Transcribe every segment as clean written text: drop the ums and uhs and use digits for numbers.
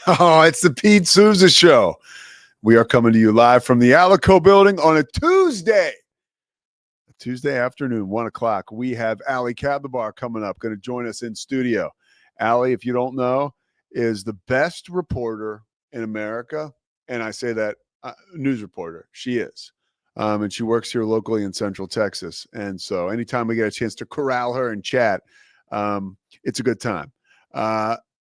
Oh, it's the Pete Sousa Show. We are coming to you live from the Alico building on a Tuesday afternoon, 1 o'clock. We have Allie Bar coming up, going to join us in studio. Allie, if you don't know, is the best reporter in America. And I say that news reporter. She is. And she works here locally in Central Texas. And so anytime we get a chance to corral her and chat, it's a good time.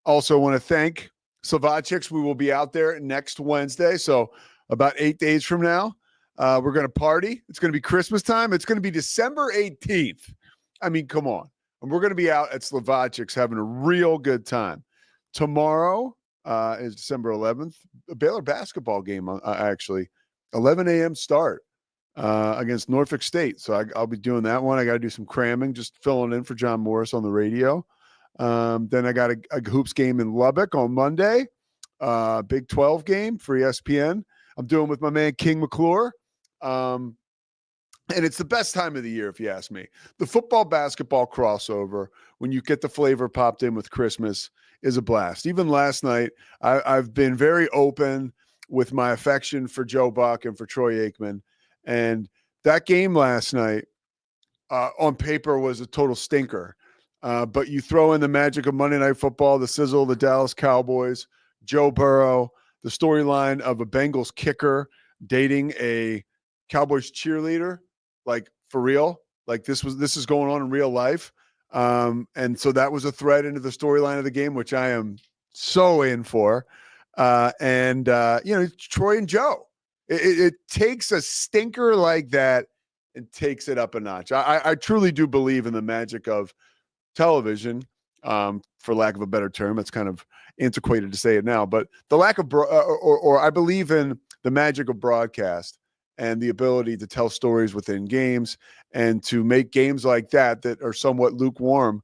Also want to thank Slovakics. We will be out there next Wednesday. So about 8 days from now, we're going to party. It's going to be Christmas time. It's going to be December 18th. I mean, come on. And we're going to be out at Slovakics having a real good time. Tomorrow is December 11th. A Baylor basketball game, actually. 11 a.m. start against Norfolk State. So I'll be doing that one. I got to do some cramming, just filling in for John Morris on the radio. Then I got a hoops game in Lubbock on Monday. Big 12 game for ESPN. I'm doing with my man King McClure. And it's the best time of the year, if you ask me. The football-basketball crossover, when you get the flavor popped in with Christmas, is a blast. Even last night, I've been very open with my affection for Joe Buck and for Troy Aikman. And that game last night, on paper, was a total stinker. But you throw in the magic of Monday Night Football, the sizzle of the Dallas Cowboys, Joe Burrow, the storyline of a Bengals kicker dating a Cowboys cheerleader, like for real, like this is going on in real life. And so that was a thread into the storyline of the game, which I am so in for. Troy and Joe, it takes a stinker like that and takes it up a notch. I truly do believe in the magic of television, for lack of a better term. It's kind of antiquated to say it now, but the lack of or I believe in the magic of broadcast and the ability to tell stories within games and to make games like that are somewhat lukewarm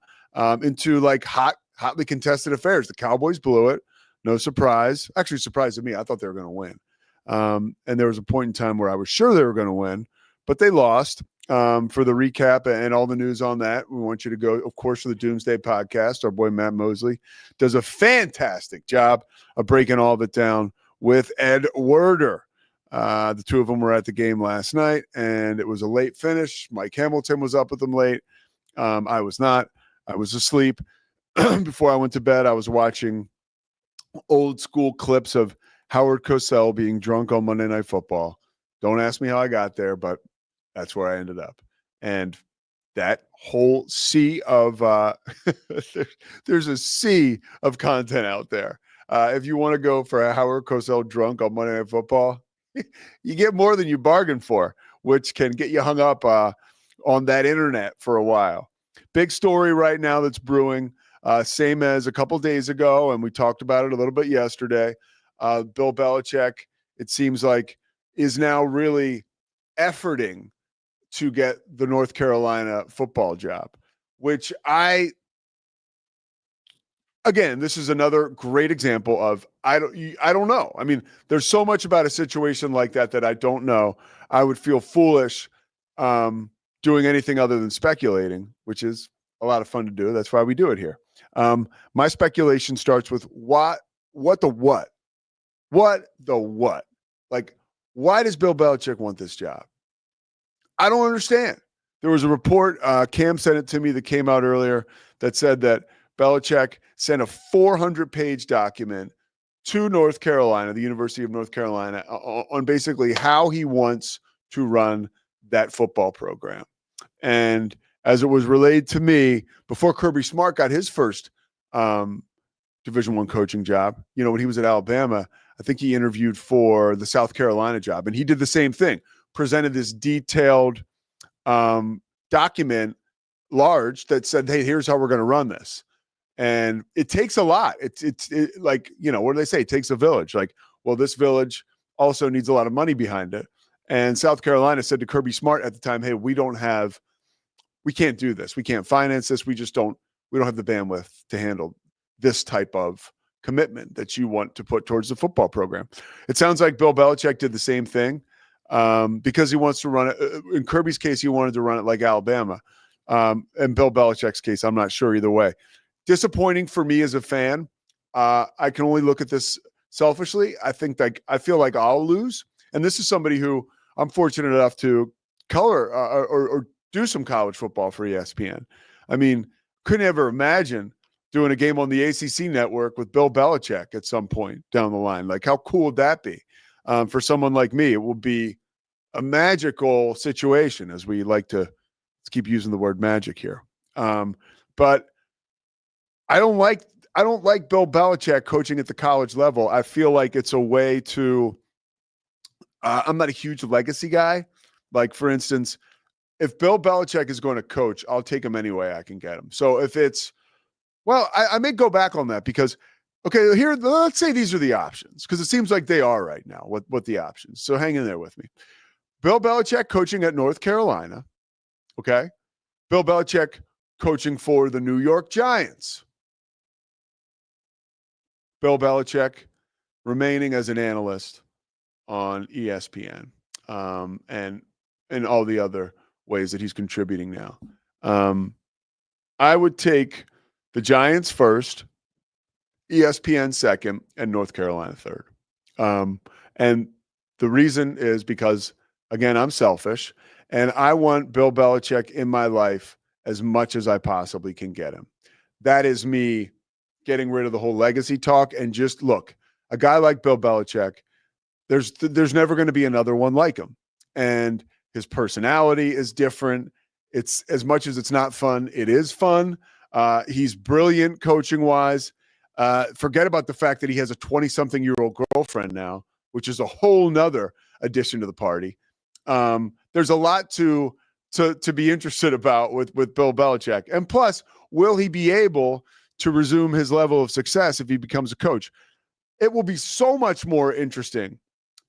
into like hotly contested affairs. The Cowboys blew it, no surprise. Actually, surprised to me. I thought they were going to win, and there was a point in time where I was sure they were going to win, but they lost. For the recap and all the news on that, we want you to go, of course, to the Doomsday Podcast. Our boy Matt Mosley does a fantastic job of breaking all of it down with Ed Werder. The two of them were at the game last night, and it was a late finish. Mike Hamilton was up with them late. I was not. I was asleep. Before I went to bed, I was watching old school clips of Howard Cosell being drunk on Monday Night Football. Don't ask me how I got there, but that's where I ended up. And that whole sea of there's a sea of content out there. If you want to go for a Howard Cosell drunk on Monday Night Football, you get more than you bargained for, which can get you hung up on that internet for a while. Big story right now that's brewing, same as a couple days ago, and we talked about it a little bit yesterday. Bill Belichick, it seems like, is now really efforting to get the North Carolina football job, which again, this is another great example of I don't know. I mean, there's so much about a situation like that I don't know. I would feel foolish doing anything other than speculating, which is a lot of fun to do. That's why we do it here. My speculation starts with what. Like, why does Bill Belichick want this job? I don't understand. There was a report, Cam sent it to me, that came out earlier that said that Belichick sent a 400-page document to North Carolina, the University of North Carolina, on basically how he wants to run that football program. And as it was relayed to me, before Kirby Smart got his first Division I coaching job, when he was at Alabama, I think he interviewed for the South Carolina job, and he did the same thing. Presented this detailed document, large, that said, hey, here's how we're going to run this. And it takes a lot. It's like, what do they say? It takes a village. Like, well, this village also needs a lot of money behind it. And South Carolina said to Kirby Smart at the time, hey, we can't do this. We can't finance this. We don't have the bandwidth to handle this type of commitment that you want to put towards the football program. It sounds like Bill Belichick did the same thing. Because he wants to run it. In Kirby's case, he wanted to run it like Alabama. In Bill Belichick's case, I'm not sure either way. Disappointing for me as a fan. I can only look at this selfishly. I feel like I'll lose. And this is somebody who I'm fortunate enough to color or do some college football for ESPN. I mean, couldn't ever imagine doing a game on the ACC network with Bill Belichick at some point down the line. Like, how cool would that be? For someone like me, it will be a magical situation, as we like to keep using the word magic here. But I don't like Bill Belichick coaching at the college level. I feel like it's a way to I'm not a huge legacy guy. Like, for instance, if Bill Belichick is going to coach, I'll take him any way I can get him. So if it's, well, I may go back on that because, okay, here, let's say these are the options, because it seems like they are right now, what the options. So hang in there with me. Bill Belichick coaching at North Carolina, okay? Bill Belichick coaching for the New York Giants. Bill Belichick remaining as an analyst on ESPN, and all the other ways that he's contributing now. I would take the Giants first, ESPN second, and North Carolina third. And the reason is because, again, I'm selfish, and I want Bill Belichick in my life as much as I possibly can get him. That is me getting rid of the whole legacy talk and just look, a guy like Bill Belichick, there's never going to be another one like him. And his personality is different. It's, as much as it's not fun, it is fun. He's brilliant coaching wise. Forget about the fact that he has a 20-something-year-old girlfriend now, which is a whole nother addition to the party. There's a lot to be interested about with Bill Belichick. And plus, will he be able to resume his level of success if he becomes a coach? It will be so much more interesting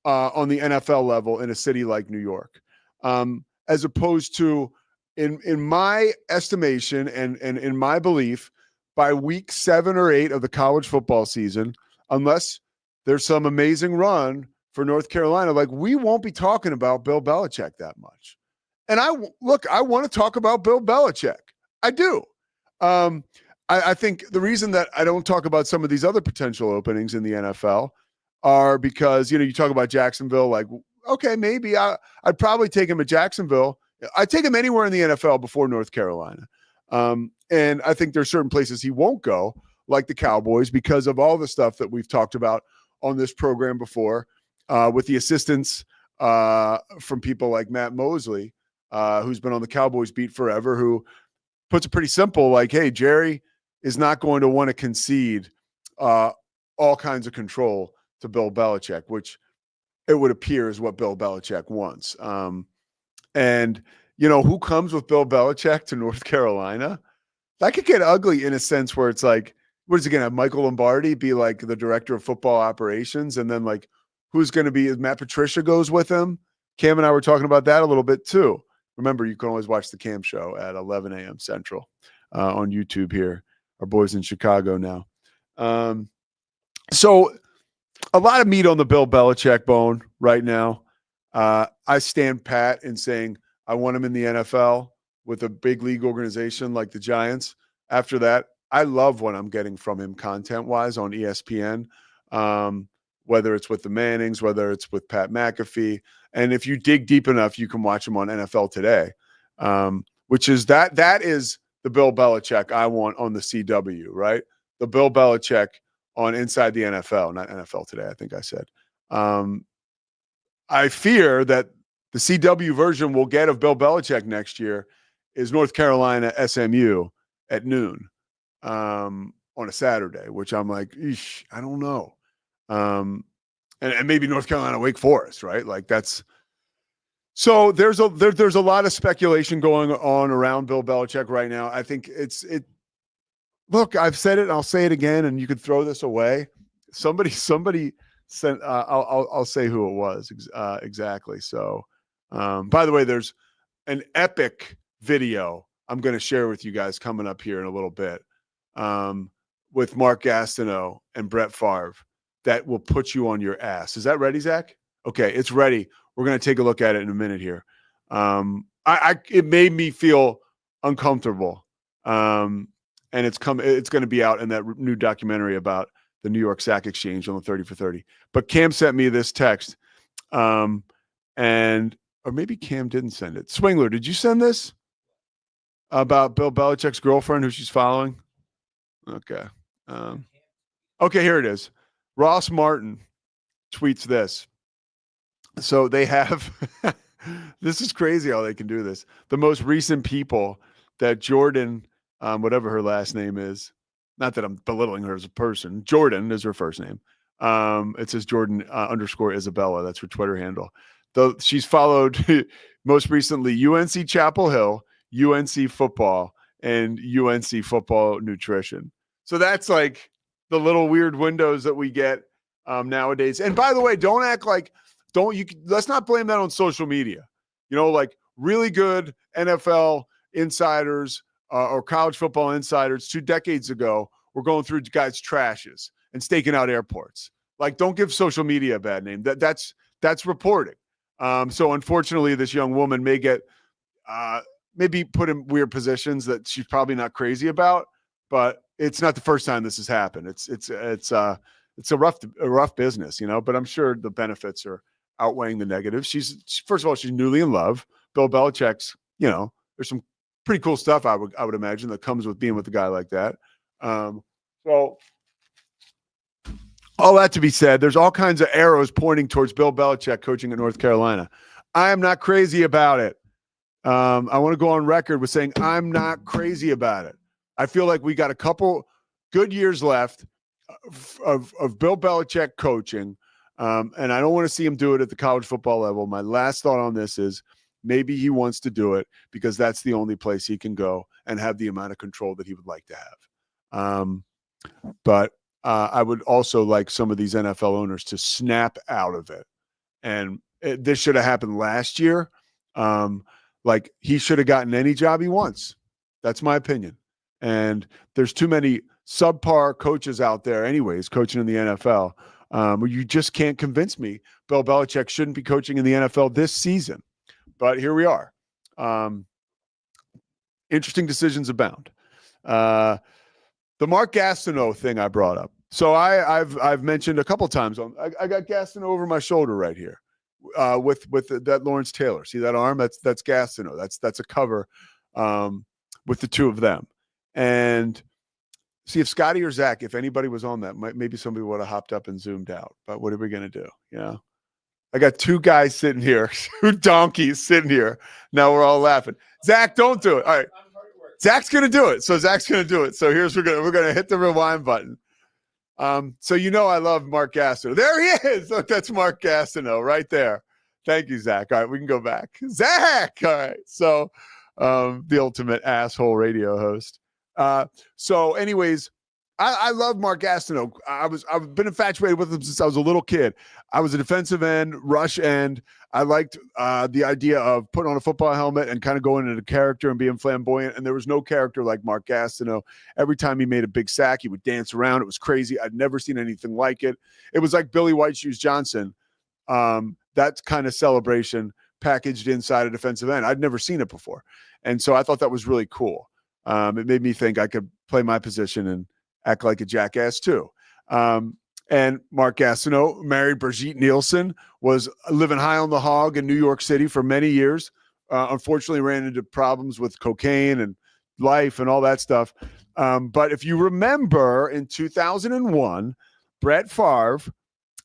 on the NFL level in a city like New York, as opposed to, in my estimation and in my belief, by week 7 or 8 of the college football season, unless there's some amazing run for North Carolina, like, we won't be talking about Bill Belichick that much. And I want to talk about Bill Belichick. I do. I think the reason that I don't talk about some of these other potential openings in the NFL are because, you talk about Jacksonville, like, okay, maybe I'd probably take him at Jacksonville. I'd take him anywhere in the NFL before North Carolina. And I think there's certain places he won't go, like the Cowboys, because of all the stuff that we've talked about on this program before, with the assistance from people like Matt Mosley, who's been on the Cowboys beat forever, who puts it pretty simple, like, hey, Jerry is not going to want to concede all kinds of control to Bill Belichick, which it would appear is what Bill Belichick wants. And, who comes with Bill Belichick to North Carolina? That could get ugly in a sense where it's like, what is he going to have Michael Lombardi be like the director of football operations? And then, like, who's going to be, Matt Patricia goes with him? Cam and I were talking about that a little bit too. Remember, you can always watch the Cam show at 11 a.m. Central on YouTube here. Our boys in Chicago now. So a lot of meat on the Bill Belichick bone right now. I stand pat in saying I want him in the NFL with a big league organization like the Giants. After that, I love what I'm getting from him content-wise on ESPN, whether it's with the Mannings, whether it's with Pat McAfee. And if you dig deep enough, you can watch him on NFL Today, which is that is the Bill Belichick I want on the CW, right? The Bill Belichick on Inside the NFL, not NFL Today, I think I said. I fear that the CW version we'll get of Bill Belichick next year is North Carolina SMU at noon on a Saturday, which I'm like, I don't know. And maybe North Carolina Wake Forest, right? Like, that's so there's a lot of speculation going on around Bill Belichick right now. I think look, I've said it and I'll say it again, and you could throw this away. Somebody sent, I'll say who it was exactly. So, by the way, there's an epic video I'm going to share with you guys coming up here in a little bit, with Mark Gastineau and Brett Favre that will put you on your ass. Is that ready, Zach? Okay, it's ready. We're going to take a look at it in a minute here. It made me feel uncomfortable. And it's going to be out in that new documentary about the New York Sack Exchange on the 30 for 30. But Cam sent me this text, or maybe Cam didn't send it. Swingler, did you send this about Bill Belichick's girlfriend who she's following? Okay. Okay, here it is. Ross Martin tweets this. So they have this is crazy how they can do this. The most recent people that Jordan, whatever her last name is, not that I'm belittling her as a person. Jordan is her first name. It says Jordan _ Isabella. That's her Twitter handle. Though she's followed most recently UNC Chapel Hill, UNC football, and UNC football nutrition. So that's like the little weird windows that we get nowadays. And by the way, don't act like let's not blame that on social media. Like really good NFL insiders or college football insiders 2 decades ago were going through guys' trashes and staking out airports. Like, don't give social media a bad name. That's reporting. So unfortunately, this young woman may get maybe put in weird positions that she's probably not crazy about, but it's not the first time this has happened. It's a rough business, but I'm sure the benefits are outweighing the negatives. First of all, she's newly in love. Bill Belichick's, there's some pretty cool stuff I would imagine that comes with being with a guy like that. So all that to be said, there's all kinds of arrows pointing towards Bill Belichick coaching at North Carolina. I am not crazy about it. I want to go on record with saying I'm not crazy about it. I feel like we got a couple good years left of Bill Belichick coaching, and I don't want to see him do it at the college football level. My last thought on this is maybe he wants to do it because that's the only place he can go and have the amount of control that he would like to have. But I would also like some of these NFL owners to snap out of it. And this should have happened last year. Like he should have gotten any job he wants. That's my opinion. And there's too many subpar coaches out there anyways, coaching in the NFL. You just can't convince me Bill Belichick shouldn't be coaching in the NFL this season. But here we are. Interesting decisions abound. The Mark Gastineau thing I brought up. So I've mentioned a couple times I got Gastineau over my shoulder right here with that Lawrence Taylor. See that arm? That's Gastineau. That's a cover with the two of them. And see if Scotty or Zach, if anybody was on that, maybe somebody would have hopped up and zoomed out. But what are we going to do? I got two guys sitting here, 2 donkeys sitting here. Now we're all laughing. Zach, don't do it. All right. Zach's going to do it. So Zach's going to do it. So we're going to hit the rewind button. So I love Mark Gastineau. There he is. Look, that's Mark Gastineau right there. Thank you, Zach. All right, we can go back. Zach. All right. So the ultimate asshole radio host. So anyways, I love Mark Gastineau. I've been infatuated with him since I was a little kid. I was a defensive end, rush end. I liked the idea of putting on a football helmet and kind of going into the character and being flamboyant. And there was no character like Mark Gastineau. Every time he made a big sack, he would dance around. It was crazy. I'd never seen anything like it. It was like Billy White Shoes Johnson. That kind of celebration packaged inside a defensive end. I'd never seen it before. And so I thought that was really cool. It made me think I could play my position and act like a jackass too. And Mark Gastineau married Brigitte Nielsen, was living high on the hog in New York City for many years. Unfortunately ran into problems with cocaine and life and all that stuff. But if you remember in 2001, Brett Favre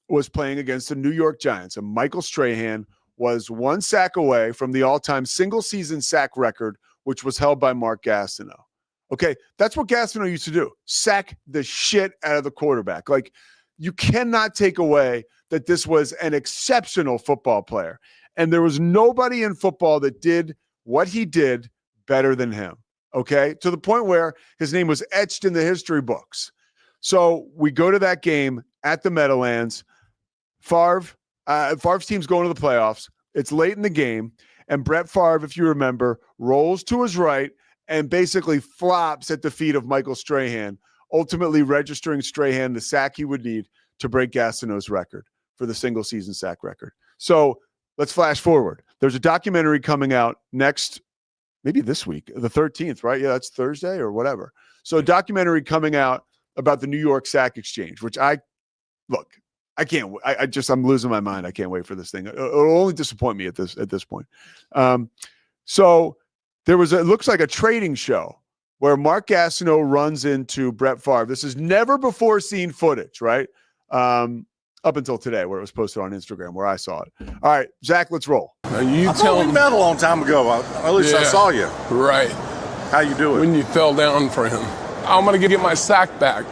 was playing against the New York Giants, and Michael Strahan was 1 sack away from the all-time single-season sack record, which was held by Mark Gastineau. Okay, that's what Gastineau used to do. Sack the shit out of the quarterback. Like, you cannot take away that this was an exceptional football player. And there was nobody in football that did what he did better than him. Okay, to the point where his name was etched in the history books. So we go to that game at the Meadowlands. Favre's team's going to the playoffs. It's late in the game. And Brett Favre, if you remember, rolls to his right and basically flops at the feet of Michael Strahan, ultimately registering Strahan the sack he would need to break Gastineau's record for the single-season sack record. So let's flash forward. There's a documentary coming out maybe this week, the 13th, right? Yeah, that's Thursday or whatever. So a documentary coming out about the New York Sack Exchange, which I can't. I'm losing my mind. I can't wait for this thing. It'll only disappoint me at this point. So there was it looks like a trading show where Mark Gastineau runs into Brett Favre. This is never before seen footage, right? Up until today, where it was posted on Instagram, where I saw it. All right, Zach, let's roll. I thought we met a long time ago. At least I saw you. Right. How you doing? When you fell down for him. I'm going to get my sack back.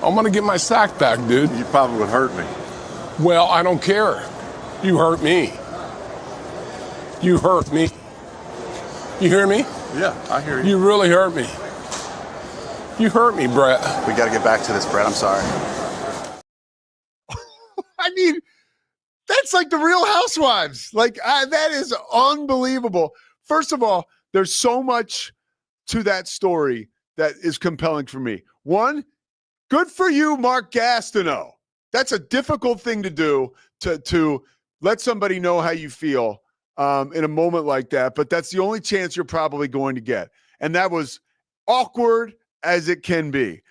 I'm going to get my sack back, dude. You probably would hurt me. Well, I don't care. You hurt me. You hurt me. You hear me? Yeah, I hear you. You really hurt me. You hurt me, Brett. We got to get back to this, Brett. I'm sorry. I mean, that's like the Real Housewives. That is unbelievable. First of all, there's so much to that story that is compelling for me. One, good for you, Mark Gastineau. That's a difficult thing to do, to let somebody know how you feel in a moment like that. But that's the only chance you're probably going to get. And that was awkward as it can be.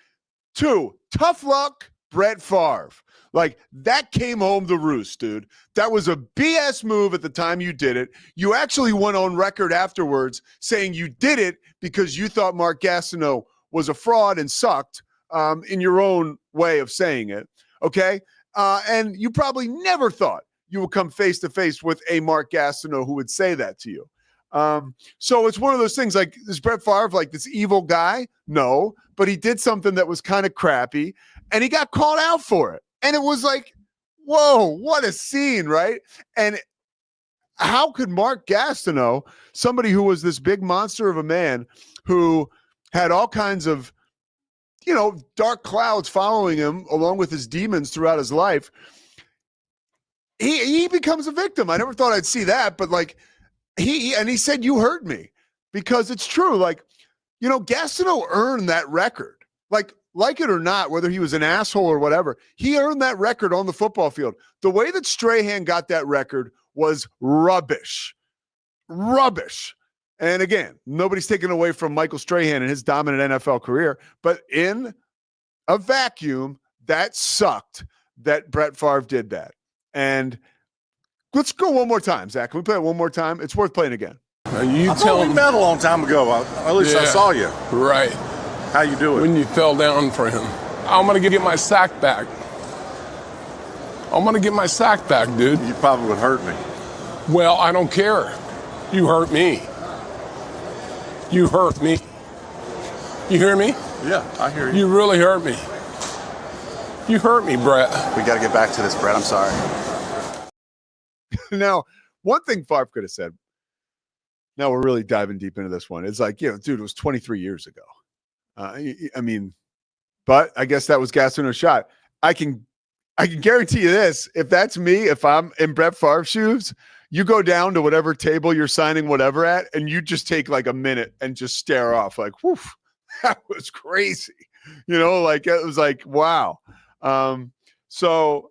Two, tough luck, Brett Favre. That came home to roost, dude. That was a BS move at the time you did it. You actually went on record afterwards saying you did it because you thought Mark Gastineau was a fraud and sucked, in your own way of saying it, okay? And you probably never thought you would come face to face with a Mark Gastineau who would say that to you. So it's one of those things, is Brett Favre this evil guy? No, but he did something that was kind of crappy, and he got called out for it. And it was whoa, what a scene, right? And how could Mark Gastineau, somebody who was this big monster of a man who had all kinds of, dark clouds following him along with his demons throughout his life, he becomes a victim. I never thought I'd see that, but he said, you hurt me, because it's true. Gastineau earned that record. Like it or not, whether he was an asshole or whatever, he earned that record on the football field. The way that Strahan got that record was rubbish. Rubbish. And again, nobody's taken away from Michael Strahan and his dominant NFL career, but in a vacuum, that sucked that Brett Favre did that. And let's go one more time, Zach. Can we play it one more time? It's worth playing again. I thought we met a long time ago. At least I saw you. Right. How you doing? When you fell down for him. I'm going to get my sack back. I'm going to get my sack back, dude. You probably would hurt me. Well, I don't care. You hurt me. You hurt me. You hear me? Yeah, I hear you. You really hurt me. You hurt me, Brett. We got to get back to this, Brett. I'm sorry. Now, one thing Favre could have said, now we're really diving deep into this one. It's dude, it was 23 years ago. But I guess that was Gastineau's shot. I can guarantee you this. If that's me, if I'm in Brett Favre's shoes, you go down to whatever table you're signing whatever at, and you just take a minute and just stare off whew, that was crazy. It was wow. So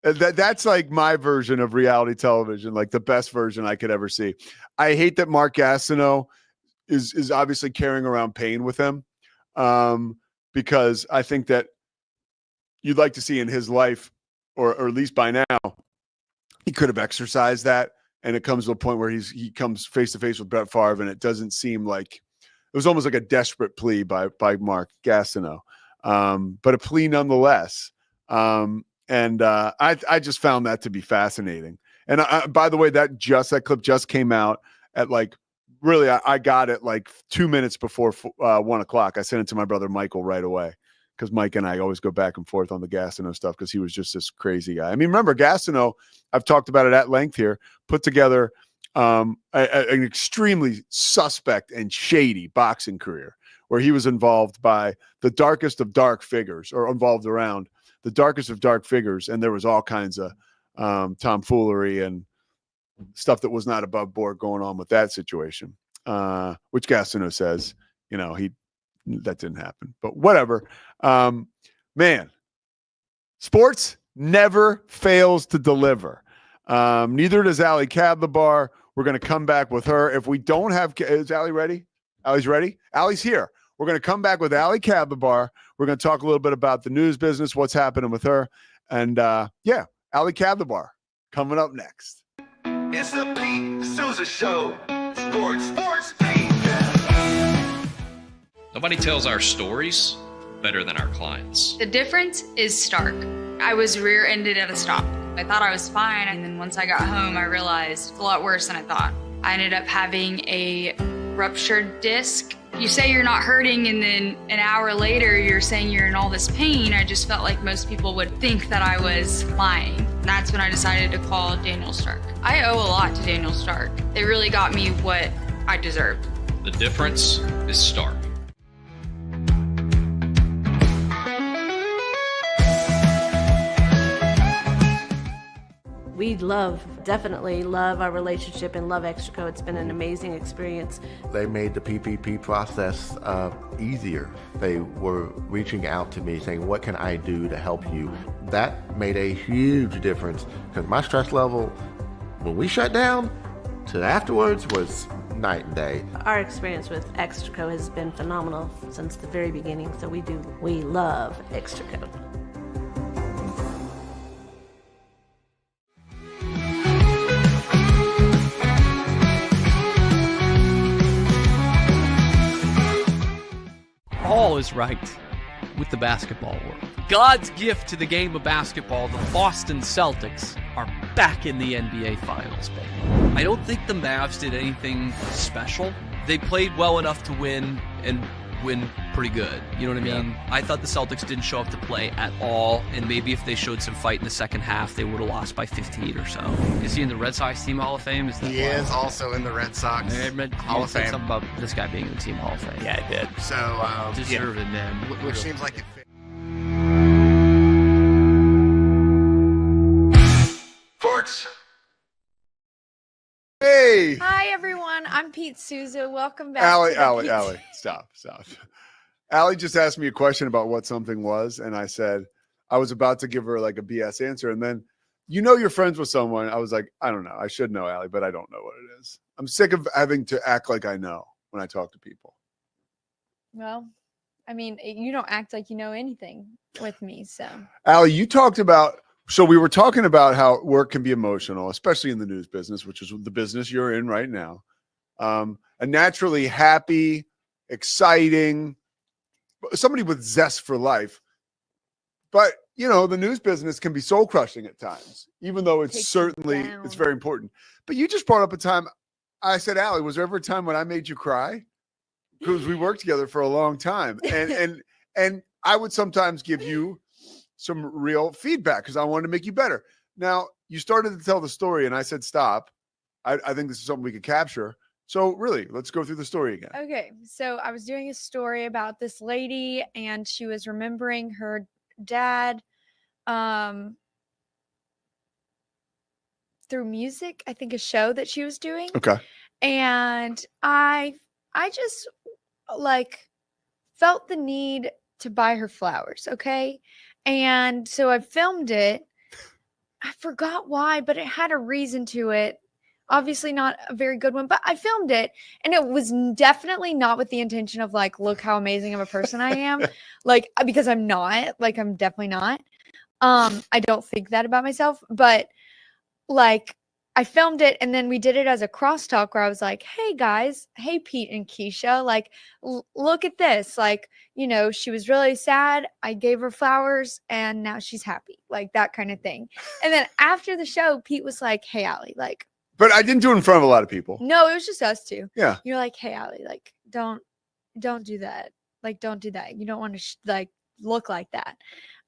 that's my version of reality television, the best version I could ever see. I hate that Mark Gastineau is obviously carrying around pain with him. Because I think that you'd like to see in his life, or at least by now, he could have exercised that, and it comes to a point where he comes face to face with Brett Favre, and it doesn't seem like it was almost like a desperate plea by Mark Gastineau, but a plea nonetheless. And I just found that to be fascinating. And by the way, that clip just came out at really, I got it 2 minutes before 1 o'clock. I sent it to my brother Michael right away, because Mike and I always go back and forth on the Gastineau stuff, because he was just this crazy guy. Remember, Gastineau, I've talked about it at length here, put together an extremely suspect and shady boxing career, where he was involved by the darkest of dark figures, or involved around the darkest of dark figures, and there was all kinds of tomfoolery and stuff that was not above board going on with that situation, which Gastineau says, that didn't happen, but whatever. Man, sports never fails to deliver. Neither does Allie Kadlabar. We're going to come back with her. If we don't have, is Allie ready? Allie's ready? Allie's here. We're going to come back with Allie Cadlebar. We're going to talk a little bit about the news business, what's happening with her. And yeah, Allie Cadlebar coming up next. It's the Pete Sousa Show. Sports, Pete. Nobody tells our stories better than our clients. The difference is stark. I was rear-ended at a stop. I thought I was fine, and then once I got home, I realized it's a lot worse than I thought. I ended up having a ruptured disc. You say you're not hurting, and then an hour later, you're saying you're in all this pain. I just felt like most people would think that I was lying. And that's when I decided to call Daniel Stark. I owe a lot to Daniel Stark. They really got me what I deserved. The difference is stark. We definitely love our relationship and love Extraco. It's been an amazing experience. They made the PPP process easier. They were reaching out to me saying, what can I do to help you? That made a huge difference because my stress level, when we shut down, to afterwards was night and day. Our experience with Extraco has been phenomenal since the very beginning, so we love Extraco. All is right with the basketball world. God's gift to the game of basketball, the Boston Celtics are back in the NBA Finals, baby. I don't think the Mavs did anything special. They played well enough to win and win pretty good. You know what I mean? Yeah. I thought the Celtics didn't show up to play at all, and maybe if they showed some fight in the second half, they would have lost by 15 or so. Is he in the Red Sox Team Hall of Fame? He is also in the Red Sox Hall of Fame. Something about this guy being in the Team Hall of Fame. Yeah, I did. So, deserving, man. Which seems like it fit. Sports. Hey. Hi, everyone. I'm Pete Sousa. Welcome back. Allie, stop. Allie just asked me a question about what something was, and I said I was about to give her like a BS answer, and then you're friends with someone. I was like, I don't know. I should know, Allie, but I don't know what it is. I'm sick of having to act like I know when I talk to people. Well, I mean, you don't act like you know anything with me, so. Allie, you talked about. So we were talking about how work can be emotional, especially in the news business, which is the business you're in right now. A naturally happy, exciting, somebody with zest for life. But, the news business can be soul crushing at times, even though it's very important. But you just brought up a time. I said, Allie, was there ever a time when I made you cry? Because we worked together for a long time. And I would sometimes give you some real feedback because I wanted to make you better. Now, you started to tell the story and I said, stop. I think this is something we could capture. So really, let's go through the story again. Okay. So I was doing a story about this lady and she was remembering her dad through music, I think a show that she was doing. Okay. And I just felt the need to buy her flowers. Okay. And so I filmed it. I forgot why, but it had a reason to it. Obviously not a very good one, but I filmed it. And it was definitely not with the intention of look how amazing of a person I am. Because I'm not. I'm definitely not. I don't think that about myself. But I filmed it and then we did it as a crosstalk where I was like, hey guys, hey Pete and Keisha, look at this. She was really sad. I gave her flowers and now she's happy. That kind of thing. And then after the show, Pete was like, hey, Allie, But I didn't do it in front of a lot of people. No, it was just us two. Yeah. You're like, hey, Allie, don't do that. Don't do that. You don't want to look like that.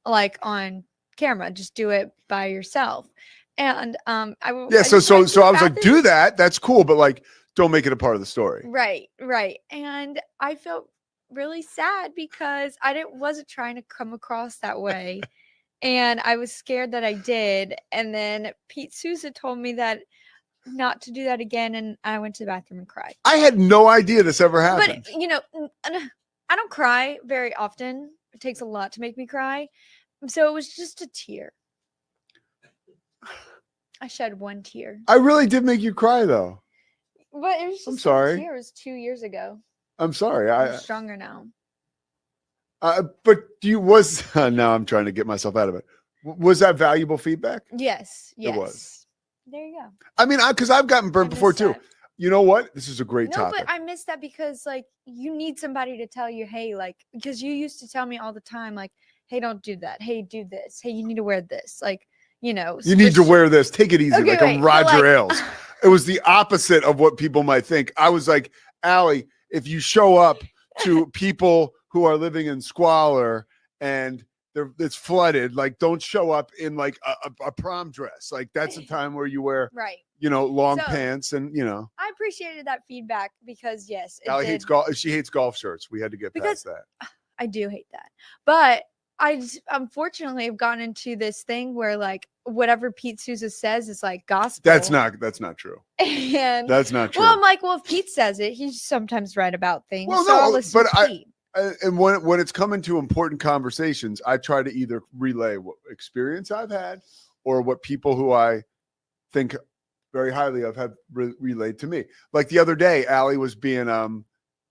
On camera, just do it by yourself. And So I was like, do that. That's cool. But don't make it a part of the story. Right. And I felt really sad because I wasn't trying to come across that way. And I was scared that I did. And then Pete Sousa told me that not to do that again. And I went to the bathroom and cried. I had no idea this ever happened. But, I don't cry very often. It takes a lot to make me cry. So it was just a tear. I shed one tear. I really did make you cry, though. But it was just I'm sorry. It was 2 years ago. I'm sorry. I'm stronger now. But now I'm trying to get myself out of it. Was that valuable feedback? Yes. It was. There you go. I mean, because I've gotten burnt before too. that. You know what? This is a great No, topic. but I miss that because like you need somebody to tell you, hey, like because you used to tell me all the time, like, hey, don't do that. Hey, do this. Hey, you need to wear this. Like, you know, You need to wear this. Take it easy, Okay, like wait, I'm but, Roger like- Ailes. It was the opposite of what people might think. I was like, Allie, if you show up to people who are living in squalor and it's flooded, like don't show up in like a prom dress. Like that's the time where you wear, right. long So- pants and I appreciated that feedback because yes, it Allie did. hates golf. She hates golf shirts. We had to get Because- past that. I do hate that. But unfortunately have gotten into this thing where like whatever Pete Sousa says is like gospel. That's not true. And That's not true. well, I'm like, well, if Pete says it, he's sometimes right about things. Well, so no, I'll listen but to Pete. And when it's coming to important conversations, I try to either relay what experience I've had or what people who I think very highly of have relayed to me. Like the other day, Allie was being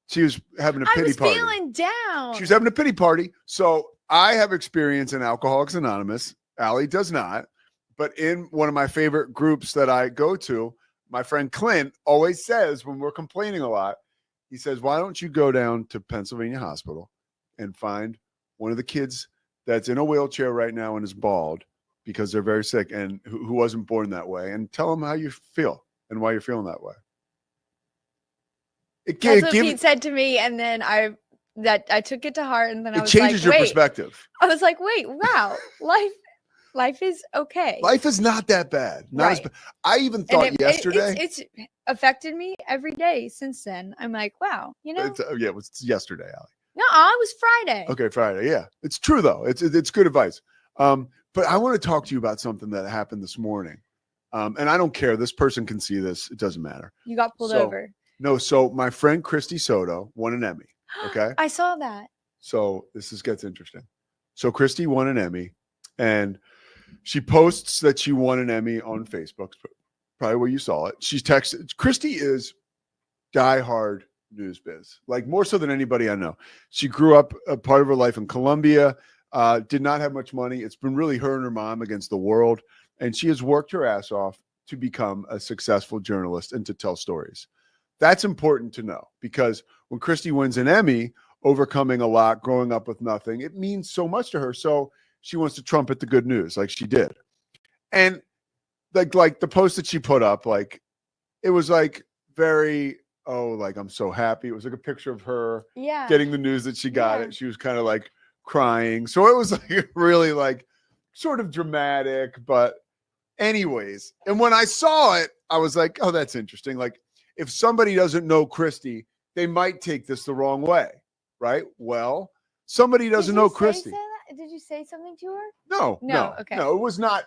she was having a I pity was party. feeling down. She was having a pity party. So I have experience in Alcoholics Anonymous. Allie does not. But in one of my favorite groups that I go to, my friend Clint always says when we're complaining a lot, he says, why don't you go down to Pennsylvania Hospital and find one of the kids that's in a wheelchair right now and is bald because they're very sick and who wasn't born that way, and tell them how you feel and why you're feeling that way. That's what Pete said to me, and then I took it to heart, and then I It was changes like, your wait. perspective. I was like, wait, wow, life is okay. Life is not that bad. Not as Right. bad. I even And thought yesterday. it's affected me every day since then. I'm like, wow, you know. It was yesterday, Allie. No, it was Friday. Okay, Friday. Yeah, it's true though. It's good advice. But I want to talk to you about something that happened this morning. And I don't care. This person can see this. It doesn't matter. You got pulled So- over. No, so my friend Christy Soto won an Emmy. Okay. I saw that. So gets interesting. So Christy won an Emmy, and she posts that she won an Emmy on Facebook, probably where you saw it. She texted. Christy is diehard news biz, like more so than anybody I know. She grew up a part of her life in Colombia, did not have much money. It's been really her and her mom against the world, and she has worked her ass off to become a successful journalist and to tell stories. That's important to know because when Christy wins an Emmy, overcoming a lot, growing up with nothing, it means so much to her. So she wants to trumpet the good news like she did. And like the post that she put up, like it was like very, like I'm so happy. It was like a picture of her getting the news that she got it. She was kind of like crying. So it was like really like sort of dramatic, but anyways. And when I saw it, I was like, oh, that's interesting. Like, if somebody doesn't know Christy, they might take this the wrong way, right? Well, somebody doesn't know Christy. Did you say something to her? No. Okay. No, it was not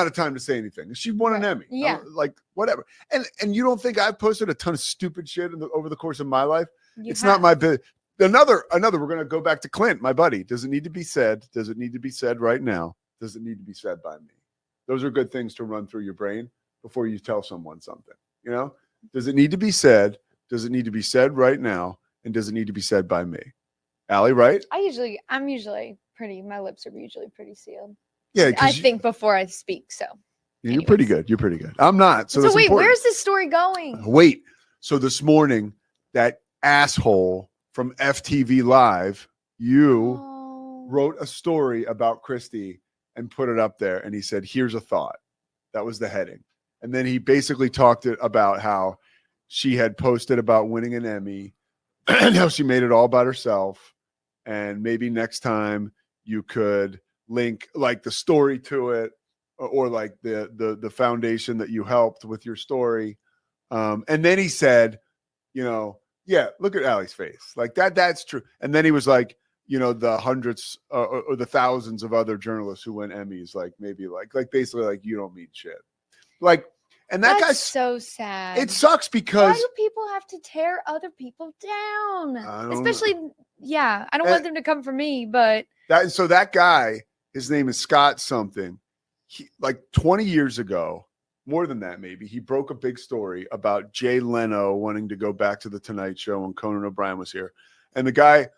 a time to say anything. She won an Emmy. Yeah. Like whatever. And you don't think I've posted a ton of stupid shit over the course of my life? It's not my business. Another, we're going to go back to Clint, my buddy. Does it need to be said? Does it need to be said right now? Does it need to be said by me? Those are good things to run through your brain before you tell someone something, you know? Does it need to be said? Does it need to be said right now? And does it need to be said by me? Allie, right? I'm usually my lips are usually pretty sealed. Yeah. I think before I speak. So You're pretty good. You're pretty good. I'm not. So that's wait, important. where's this story going? Wait. So this morning, that asshole from FTV Live, wrote a story about Christy and put it up there. And he said, here's a thought. That was the heading. And then he basically talked about how she had posted about winning an Emmy and how she made it all about herself. And maybe next time you could link like the story to it or like the foundation that you helped with your story. And then he said, look at Allie's face. Like that's true. And then he was like, the hundreds or the thousands of other journalists who win Emmys, like maybe like basically like you don't mean shit. Like, and that's guy's so sad. It sucks because why do people have to tear other people down? Especially, I don't And- want them to come for me, but that guy, his name is Scott something. He, like 20 years ago, more than that maybe, he broke a big story about Jay Leno wanting to go back to the Tonight Show when Conan O'Brien was here. And the guy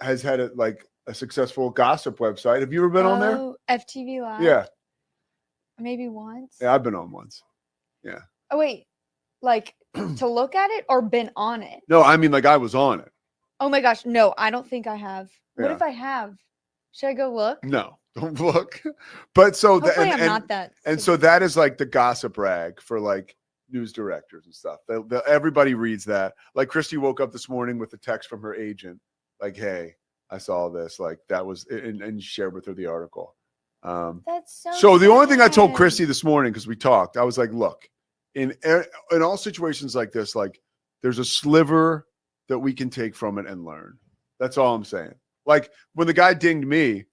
has had it like a successful gossip website. Have you ever been on there? Oh, FTV Live. Yeah. Maybe once. Yeah, I've been on once. Yeah. Oh wait, like to look at it or been on it? No, I mean like I was on it. Oh my gosh, no, I don't think I have. What Yeah. if I have? Should I go look? No, don't look. But so Hopefully I'm not that. And so that is like the gossip rag for like news directors and stuff. Everybody reads that. Like Christy woke up this morning with a text from her agent, like, "Hey, I saw this." Like that was, and shared with her the article. That's So the only thing I told sad. Christy this morning, because we talked, I was like, "Look, in all situations like this, like there's a sliver that we can take from it and learn." That's all I'm saying. Like when the guy dinged me,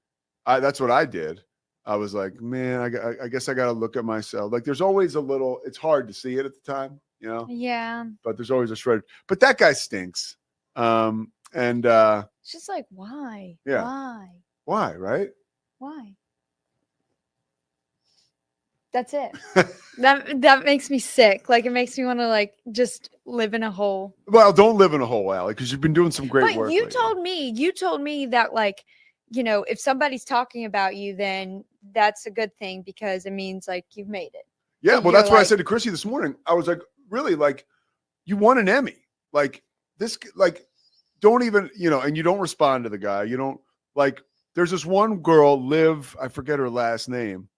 that's what I did. I was like, man, I guess I got to look at myself. Like there's always a little, it's hard to see it at the time, you know? Yeah. But there's always a shred. But that guy stinks. It's just like, why? Yeah. Why, right? Why? That's it. that makes me sick. Like it makes me want to like just live in a hole. Well, don't live in a hole, Allie, because you've been doing some great But work. you lately. told me that like, you know, if somebody's talking about you, then that's a good thing because it means like you've made it. Yeah, Like, well, you're that's what I like- said to Chrissy this morning. I was like, really, like, you won an Emmy. Like, this, like, don't even, you know, and you don't respond to the guy. You don't, like, there's this one girl, Liv, I forget her last name,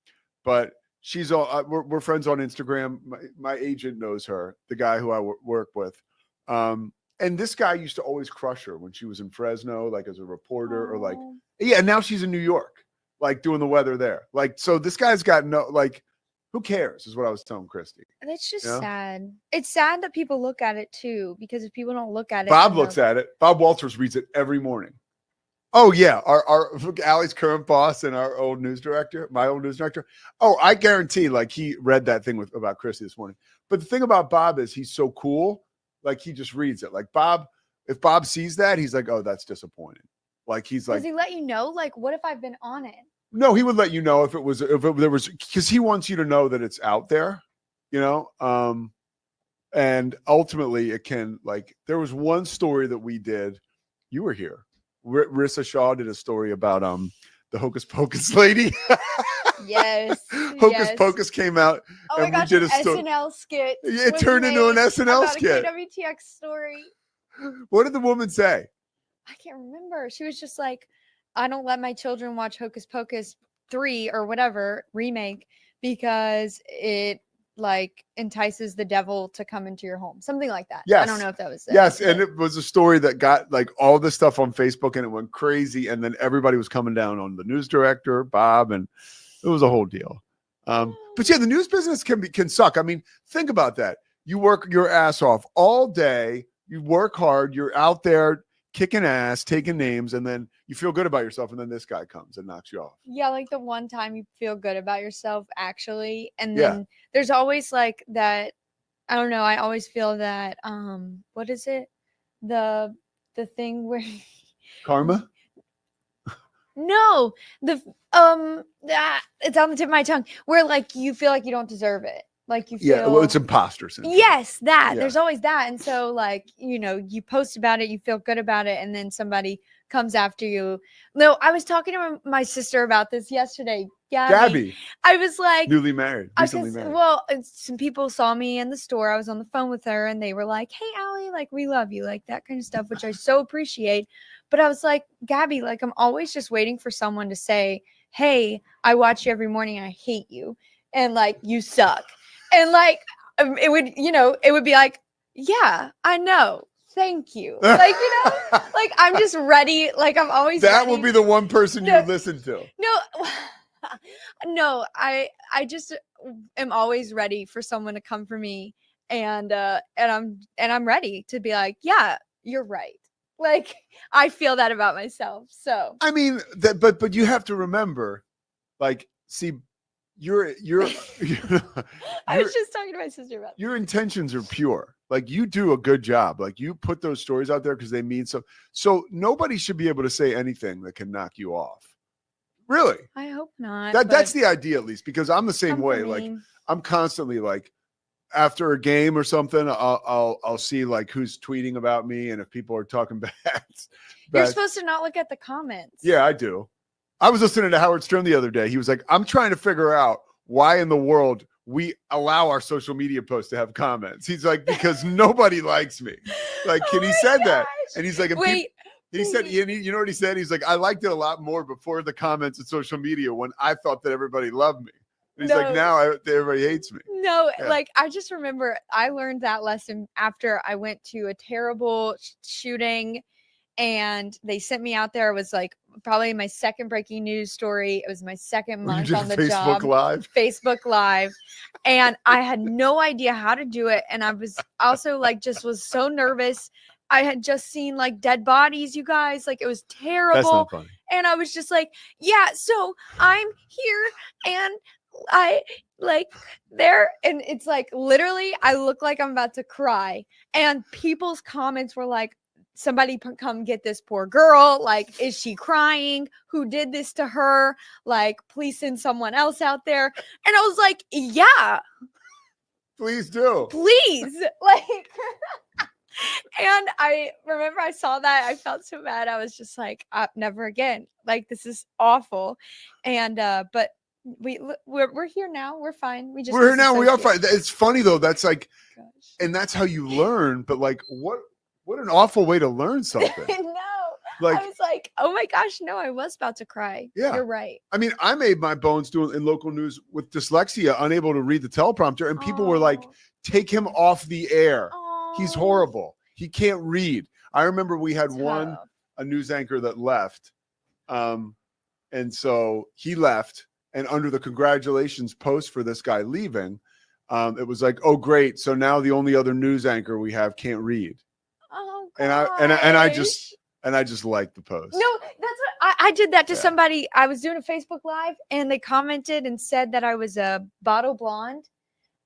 but she's, we're friends on Instagram. My agent knows her, the guy who I work with. And this guy used to always crush her when she was in Fresno, like as a reporter or like, yeah, and now she's in New York, like doing the weather there. Like, so this guy's got no, like, who cares is what I was telling Christy. That's just You know? sad. It's sad that people look at it too, because if people don't look at it, Bob then looks they'll- at it. Bob Walters reads it every morning. Oh yeah, our Allie's current boss and our old news director, my old news director. Oh, I guarantee, like he read that thing about Christy this morning. But the thing about Bob is he's so cool, like he just reads it. Like Bob, if Bob sees that, he's like, "Oh, that's disappointing." Like he's like, Does he let you know? Like, what if I've been on it? no, he would let you know if there was, because he wants you to know that it's out there, you know. And ultimately, it can, like, there was one story that we did. You were here. Rissa Shaw did a story about the Hocus Pocus lady. Yes. Hocus Pocus came out. Oh my and we gosh, did an a story. SNL skit. Yeah, it was turned into an made SNL about skit. A KWTX story. What did the woman say? I can't remember. She was just like, I don't let my children watch Hocus Pocus 3 or whatever remake because it like entices the devil to come into your home. Something like that. Yes. I don't know if that was it. Yes, and it was a story that got like all this stuff on Facebook and it went crazy. And then everybody was coming down on the news director, Bob, and it was a whole deal. But yeah, the news business can suck. I mean, think about that. You work your ass off all day. You work hard. You're out there kicking ass, taking names, and then you feel good about yourself. And then this guy comes and knocks you off. Yeah, like the one time you feel good about yourself actually. And Yeah. then there's always like that. I don't know. I always feel that what is it? The thing where Karma? no, it's on the tip of my tongue, where like you feel like you don't deserve it. Like you feel Yeah, well, it's imposter syndrome. yes, that Yeah. there's always that. And so like, you know, you post about it, you feel good about it, and then somebody comes after you. No, I was talking to my sister about this yesterday. Gabby, I was like, newly married, recently married. well, some people saw me in the store. I was on the phone with her and they were like, "Hey, Allie, like we love you," like that kind of stuff, which I so appreciate. But I was like, Gabby, like I'm always just waiting for someone to say, "Hey, I watch you every morning. I hate you," and like you suck, and like it would, you know, it would be like, "Yeah, I know. Thank you." Like, you know, like I'm just ready. Like I'm always That ready. will be the one person you No. listen to. No, I just am always ready for someone to come for me, and I'm ready to be like, yeah, you're right. Like I feel that about myself. So I mean, but you have to remember, like, see, you're I was just talking to my sister about your intentions are pure. Like you do a good job. Like you put those stories out there because they mean so nobody should be able to say anything that can knock you off. Really? I hope not. That's the idea, at least, because I'm the same come for way. Like me. I'm constantly like, after a game or something, I'll see like who's tweeting about me and if people are talking bad. You're supposed to not look at the comments. Yeah, I do. I was listening to Howard Stern the other day. He was like, I'm trying to figure out why in the world we allow our social media posts to have comments. He's like, because nobody likes me. Like, and he said that. And he's like, he said, you know what he said? He's like, I liked it a lot more before the comments on social media when I thought that everybody loved me. And he's like, now everybody hates me. No, like I just remember I learned that lesson after I went to a terrible shooting and they sent me out there. It was like probably my second breaking news story. It was my second month on the job. Facebook Live. And I had no idea how to do it. And I was also like, just was so nervous. I had just seen like dead bodies, you guys. Like it was terrible. That's not funny. And I was just like, yeah, so I'm here and I like there, and it's like literally I look like I'm about to cry, and people's comments were like, somebody come get this poor girl, like, is she crying, who did this to her, like, please send someone else out there. And I was like, yeah, please do, please. Like and I remember I saw that, I felt so bad. I was just like, never again, like this is awful. And but we're here now. We're fine. We're here now. We are fine. It's funny though. That's like, and that's how you learn. But like, what an awful way to learn something. No, like I was like, oh my gosh, no, I was about to cry. Yeah, you're right. I mean, I made my bones doing in local news with dyslexia, unable to read the teleprompter, and people were like, take him off the air. He's horrible. He can't read. I remember we had a news anchor that left, and so he left. And under the congratulations post for this guy leaving, it was like, oh, great. So now the only other news anchor we have can't read. Oh, gosh. And I just liked the post. No, that's what I did that to somebody. I was doing a Facebook Live and they commented and said that I was a bottle blonde.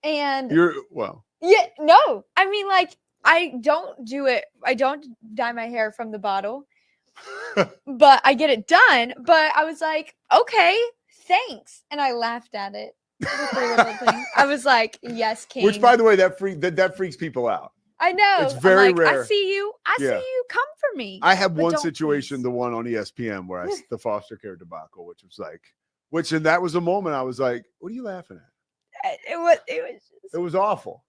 And yeah, no, I mean, like, I don't do it. I don't dye my hair from the bottle, but I get it done. But I was like, okay, thanks. And I laughed at it. I was like, yes, king. Which, by the way, that freaks people out. I know. It's very like, rare. I see you. See you. Come for me. I had one situation, the one on ESPN where the foster care debacle, and that was a moment I was like, what are you laughing at? It was awful.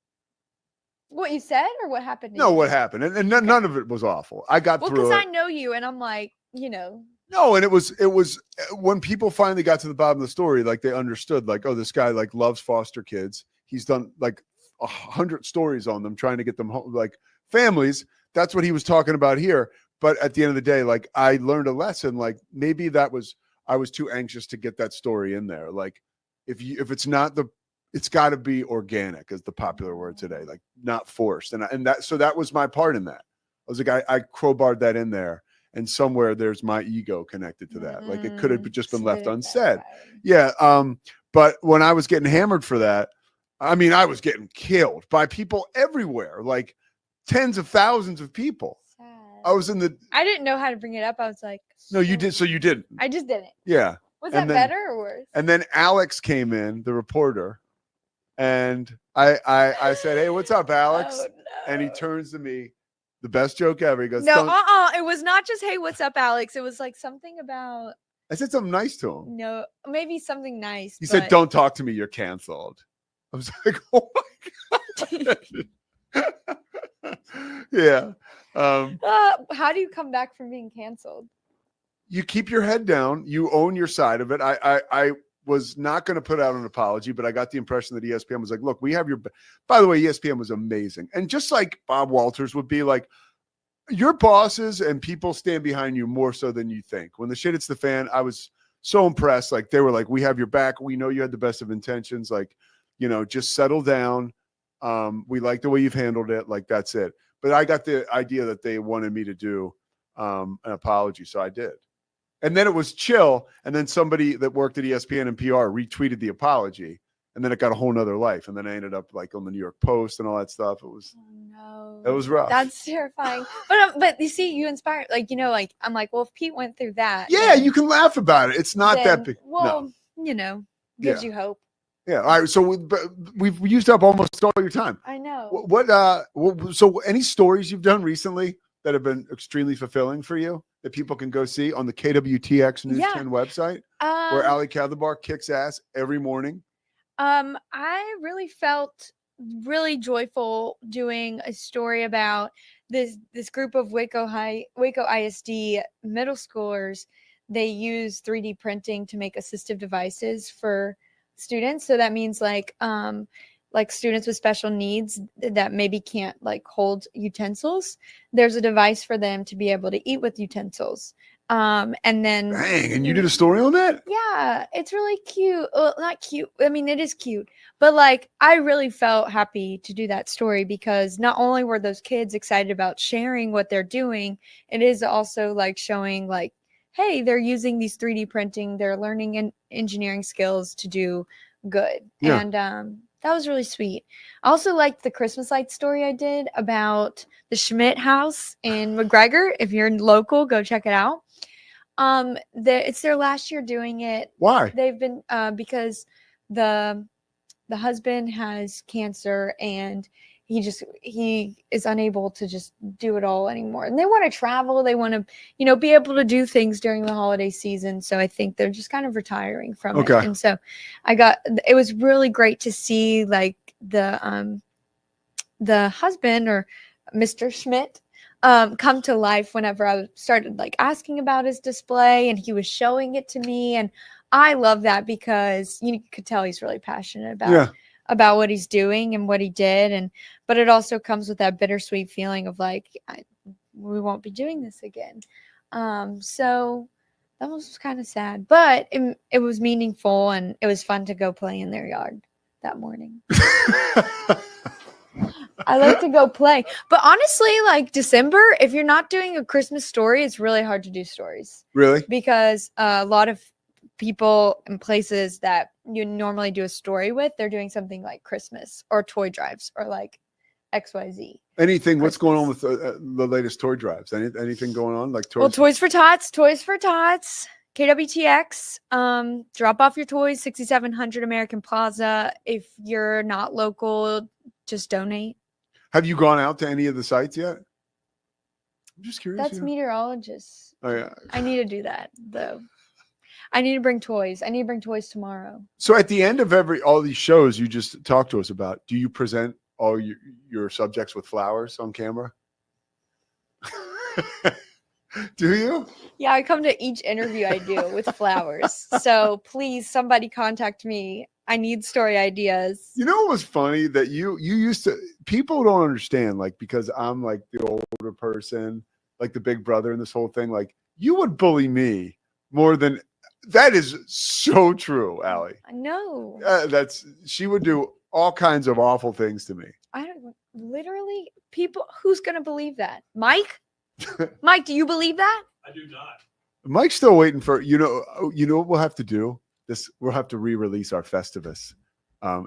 What you said or what happened? No, what happened. And none of it was awful. I got through it. Because I know you and I'm like, you know. No, and it was when people finally got to the bottom of the story, like they understood, like, oh, this guy like loves foster kids. He's done like 100 stories on them, trying to get them home, like families. That's what he was talking about here. But at the end of the day, like I learned a lesson. Like maybe I was too anxious to get that story in there. Like if it's not it's got to be organic, is the popular word today, like not forced. And that was my part in that. I was like, I crowbarred that in there. And somewhere there's my ego connected to that. Like it could have just been left unsaid. Yeah. But when I was getting hammered for that, I mean, I was getting killed by people everywhere, like tens of thousands of people. Sad. I didn't know how to bring it up. I was like, no, you did. So you didn't. I just didn't. Yeah. Was that better or worse? And then Alex came in, the reporter, and I said, hey, what's up, Alex? Oh, no. And he turns to me. The best joke ever. He goes, no, it was not just, hey, what's up, Alex? It was like something about. I said something nice to him. No, maybe something nice. He said, don't talk to me. You're canceled. I was like, oh my God. Yeah. How do you come back from being canceled? You keep your head down. You own your side of it. I was not going to put out an apology, but I got the impression that ESPN was like, look, we have your, by the way, ESPN was amazing. And just like Bob Walters would be like, your bosses and people stand behind you more so than you think. When the shit hits the fan, I was so impressed. Like they were like, we have your back. We know you had the best of intentions. Like, you know, just settle down. We like the way you've handled it. Like, that's it. But I got the idea that they wanted me to do an apology. So I did. And then it was chill. And then somebody that worked at ESPN and PR retweeted the apology. And then it got a whole nother life. And then I ended up like on the New York Post and all that stuff. It was, it was rough. That's terrifying. But you see, you inspired, like, you know, like, I'm like, well, if Pete went through that. Yeah, you can laugh about it. It's not that big. Well, you know, gives you hope. Yeah. All right. So we've used up almost all your time. I know. So any stories you've done recently that have been extremely fulfilling for you that people can go see on the KWTX News 10 website, where Allie Kadlabar kicks ass every morning? I really felt really joyful doing a story about this group of Waco ISD middle schoolers. They use 3D printing to make assistive devices for students. So that means like students with special needs that maybe can't like hold utensils. There's a device for them to be able to eat with utensils. And then dang, and you did a story on that? Yeah, it's really cute. Well, not cute. I mean, it is cute, but like I really felt happy to do that story because not only were those kids excited about sharing what they're doing, it is also like showing like, hey, they're using these 3D printing, they're learning engineering skills to do good. Yeah. And that was really sweet. I also liked the Christmas light story I did about the Schmidt house in McGregor. If you're local, go check it out. It's their last year doing it. Why? They've been because the husband has cancer and he is unable to just do it all anymore. And they want to travel, they want to, be able to do things during the holiday season. So I think they're just kind of retiring from it. And so it was really great to see like the husband or Mr. Schmidt come to life whenever I started like asking about his display and he was showing it to me. And I love that because you could tell he's really passionate about what he's doing and what he did. But it also comes with that bittersweet feeling of like, we won't be doing this again. So that was kind of sad, but it was meaningful and it was fun to go play in their yard that morning. I like to go play. But honestly, like December, if you're not doing a Christmas story, it's really hard to do stories. Really? Because a lot of people and places that you normally do a story with, they're doing something like Christmas or toy drives or like XYZ. Anything? What's going on with the latest toy drives? Anything going on? Like toys? Well, Toys for Tots, KWTX. Drop off your toys, 6700 American Plaza. If you're not local, just donate. Have you gone out to any of the sites yet? I'm just curious. That's meteorologists. Oh yeah. I need to do that though. I need to bring toys. I need to bring toys tomorrow. So at the end of all these shows you just talked to us about, do you present all your subjects with flowers on camera? Do you? Yeah, I come to each interview I do with flowers. So please, somebody contact me. I need story ideas. You know what was funny? That you used to, people don't understand, like, because I'm like the older person, like the big brother in this whole thing, like you would bully me more than, that is so true, Allie. I know. She would do all kinds of awful things to me. I don't, literally, people, who's going to believe that? Mike? Mike, do you believe that? I do not. Mike's still waiting for, you know what we'll have to do? We'll have to re-release our Festivus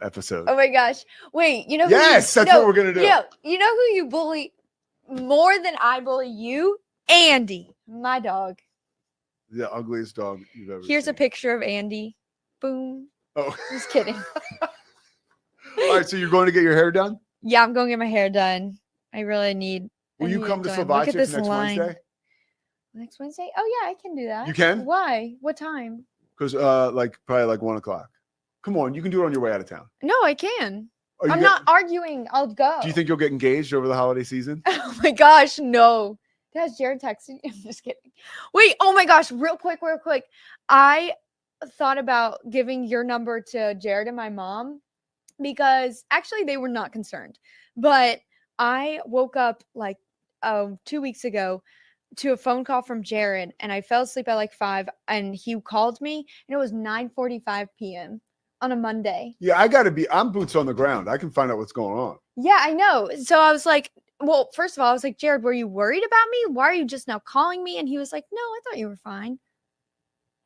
episode. Oh my gosh. Wait, you know yes, that's what we're gonna do. Yeah, you know who you bully more than I bully you? Andy, my dog. The ugliest dog you've ever Here's seen. a picture of Andy. Boom. Oh. Just kidding. All right, so you're going to get your hair done? Yeah, I'm going to get my hair done. I really need. Will you come to Look at Slovakia this next line. Wednesday? Next Wednesday? Oh yeah, I can do that. You can? Why? What time? Because probably like 1 o'clock. Come on, you can do it on your way out of town. No, I can. Are you I'm not arguing. I'll go. Do you think you'll get engaged over the holiday season? Oh my gosh, no. Has Jared texted you? I'm just kidding. Wait, oh my gosh, real quick. I thought about giving your number to Jared and my mom because actually they were not concerned. But I woke up like 2 weeks ago to a phone call from Jared and I fell asleep at like 5 and he called me and it was 9:45 p.m. on a Monday. Yeah, I'm boots on the ground. I can find out what's going on. Yeah, I know. So I was like, well, first of all, I was like, Jared, were you worried about me? Why are you just now calling me? And he was like, no, I thought you were fine.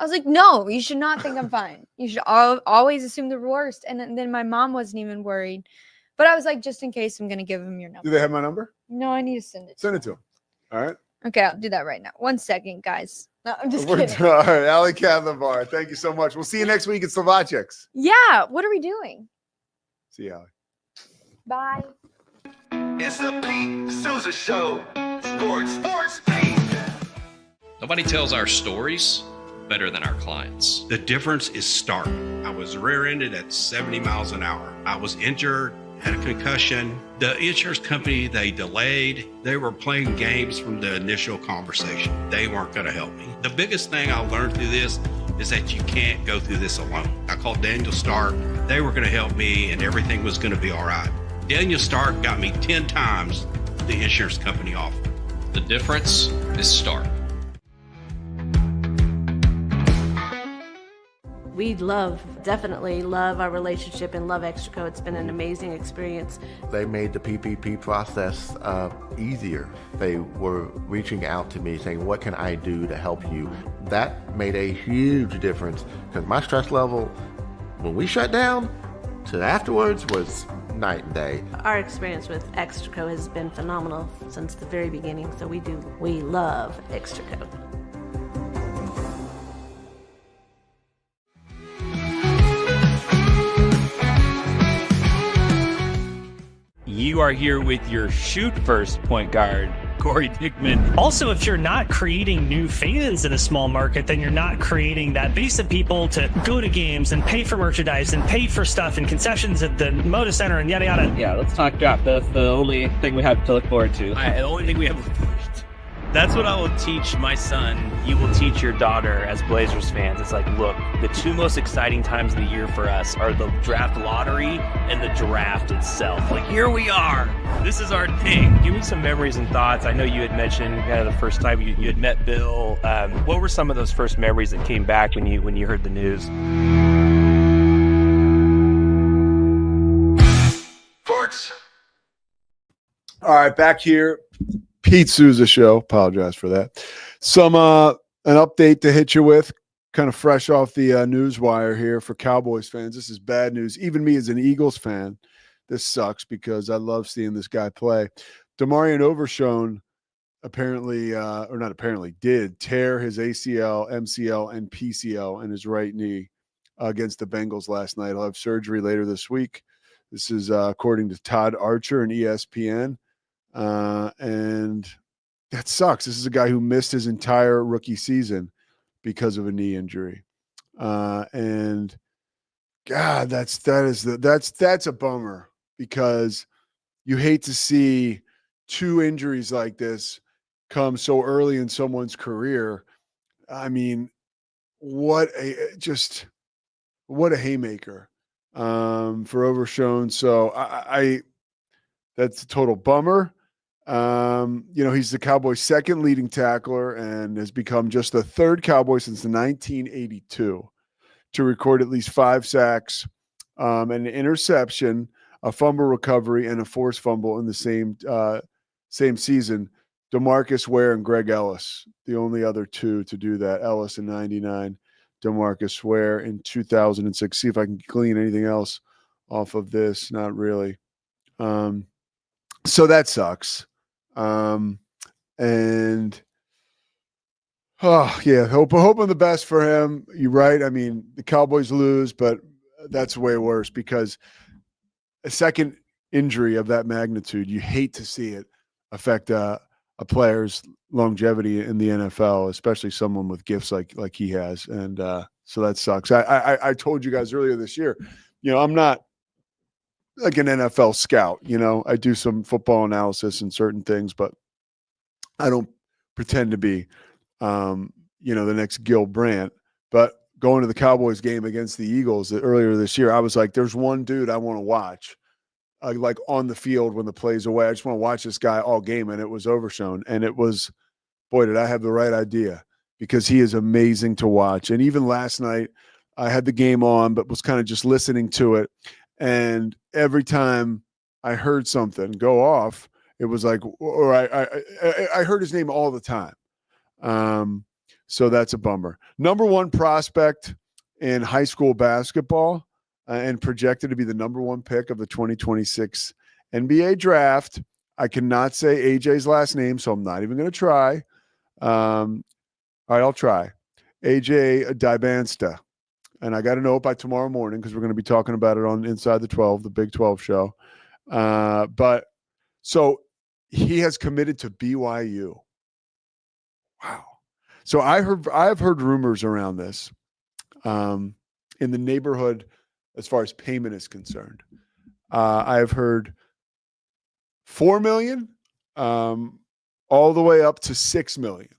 I was like, no, you should not think I'm fine. You should always assume the worst. And then my mom wasn't even worried. But I was like, just in case, I'm going to give him your number. Do they have my number? No, I need to send it. Send it to him. All right. Okay, I'll do that right now. 1 second, guys. No, I'm just All kidding. right, Allie Kadlabar, thank you so much. We'll see you next week at Slovacek's. Yeah. What are we doing? See you, Allie. Bye. It's the Pete Sousa Show. Sports, Pete. Nobody tells our stories better than our clients. The difference is stark. I was rear-ended at 70 miles an hour. I was injured, had a concussion. The insurance company, they delayed. They were playing games from the initial conversation. They weren't going to help me. The biggest thing I learned through this is that you can't go through this alone. I called Daniel Stark. They were going to help me and everything was going to be all right. Daniel Stark got me 10 times the insurance company offered. The difference is stark. We definitely love our relationship and love Extraco. It's been an amazing experience. They made the PPP process easier. They were reaching out to me saying, what can I do to help you? That made a huge difference because my stress level, when we shut down, to afterwards was night and day. Our experience with Extraco has been phenomenal since the very beginning, so we love Extraco. You are here with your shoot first point guard, Corey Dickman. Also, if you're not creating new fans in a small market, then you're not creating that base of people to go to games and pay for merchandise and pay for stuff and concessions at the Moda Center and yada yada. Yeah, let's talk draft. That's the only thing we have to look forward to. The only thing we have to look forward to. That's what I will teach my son. You will teach your daughter as Blazers fans. It's like, look, the two most exciting times of the year for us are the draft lottery and the draft itself. Like, here we are. This is our thing. Give me some memories and thoughts. I know you had mentioned the first time you had met Bill. What were some of those first memories that came back when you heard the news? Sports. All right, back here. Pete Sousa Show. Apologize for that. Some an update to hit you with, kind of fresh off the news wire here for Cowboys fans. This is bad news. Even me as an Eagles fan, this sucks because I love seeing this guy play. Demarion Overshone apparently, or not apparently, did tear his ACL, MCL, and PCL in his right knee against the Bengals last night. He'll have surgery later this week. This is according to Todd Archer and ESPN. And that sucks. This is a guy who missed his entire rookie season because of a knee injury. And God, that's a bummer because you hate to see two injuries like this come so early in someone's career. I mean, what a haymaker for Overshone. So I that's a total bummer. He's the Cowboys' second leading tackler and has become just the third Cowboy since 1982 to record at least 5 sacks, an interception, a fumble recovery, and a forced fumble in the same season. DeMarcus Ware and Greg Ellis, the only other two to do that. Ellis in 99, DeMarcus Ware in 2006. See if I can glean anything else off of this. Not really. So that sucks. Hoping the best for him. You're right. I mean, the Cowboys lose, but that's way worse because a second injury of that magnitude, you hate to see it affect a player's longevity in the NFL, especially someone with gifts like he has. And so that sucks. I told you guys earlier this year, I'm not like an NFL scout. I do some football analysis and certain things, but I don't pretend to be, the next Gil Brandt. But going to the Cowboys game against the Eagles earlier this year, I was like, there's one dude I want to watch, like on the field when the play's away. I just want to watch this guy all game, and it was Overshone. And it was, boy, did I have the right idea because he is amazing to watch. And even last night, I had the game on, but was kind of just listening to it. And every time I heard something go off, it was like, or I heard his name all the time. So that's a bummer. Number one prospect in high school basketball and projected to be the number one pick of the 2026 NBA draft. I cannot say AJ's last name, so I'm not even going to try. Our All right, I'll try. AJ Dybansta. And I got to know it by tomorrow morning because we're going to be talking about it on Inside the 12, the Big 12 show. But so he has committed to BYU. Wow. So I've heard rumors around this in the neighborhood as far as payment is concerned. I've heard $4 million all the way up to $6 million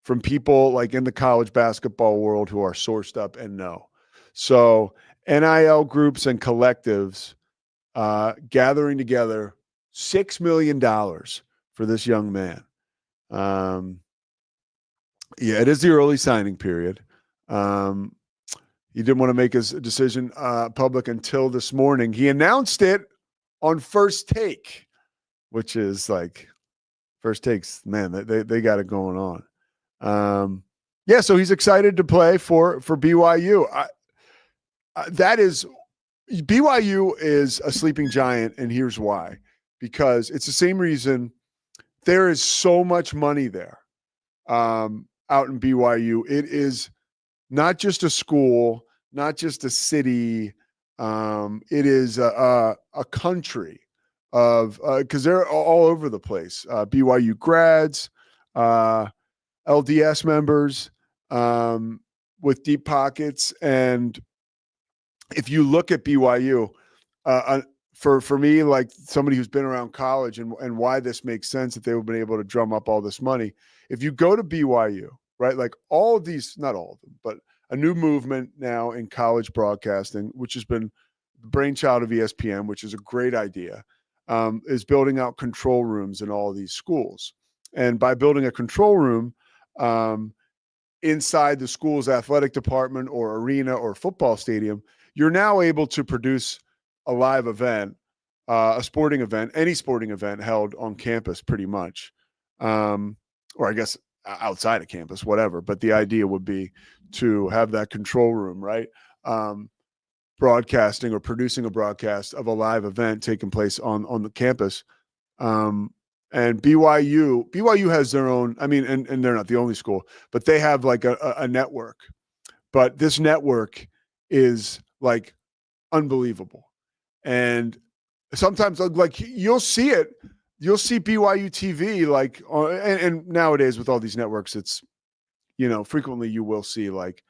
from people like in the college basketball world who are sourced up and know. So NIL groups and collectives gathering together $6 million for this young man. Yeah, it is the early signing period. He didn't want to make his decision public until this morning. He announced it on First Take, which is like First Takes, man, they got it going on. Yeah, so he's excited to play for BYU. BYU is a sleeping giant, and here's why. Because it's the same reason there is so much money there out in BYU. It is not just a school, not just a city. It is a country of because they're all over the place. BYU grads, LDS members with deep pockets. And if you look at BYU, for me, like somebody who's been around college and why this makes sense that they would have been able to drum up all this money. If you go to BYU, right, like all of these, not all of them, but a new movement now in college broadcasting, which has been the brainchild of ESPN, which is a great idea, is building out control rooms in all of these schools. And by building a control room inside the school's athletic department or arena or football stadium, you're now able to produce a live event, a sporting event, any sporting event held on campus pretty much, or I guess outside of campus, whatever. But the idea would be to have that control room, right? Broadcasting or producing a broadcast of a live event taking place on the campus. And BYU has their own, I mean, and they're not the only school, but they have like a network. But this network is like unbelievable. And sometimes like you'll see it, you'll see BYU TV like, and nowadays with all these networks, it's, frequently you will see like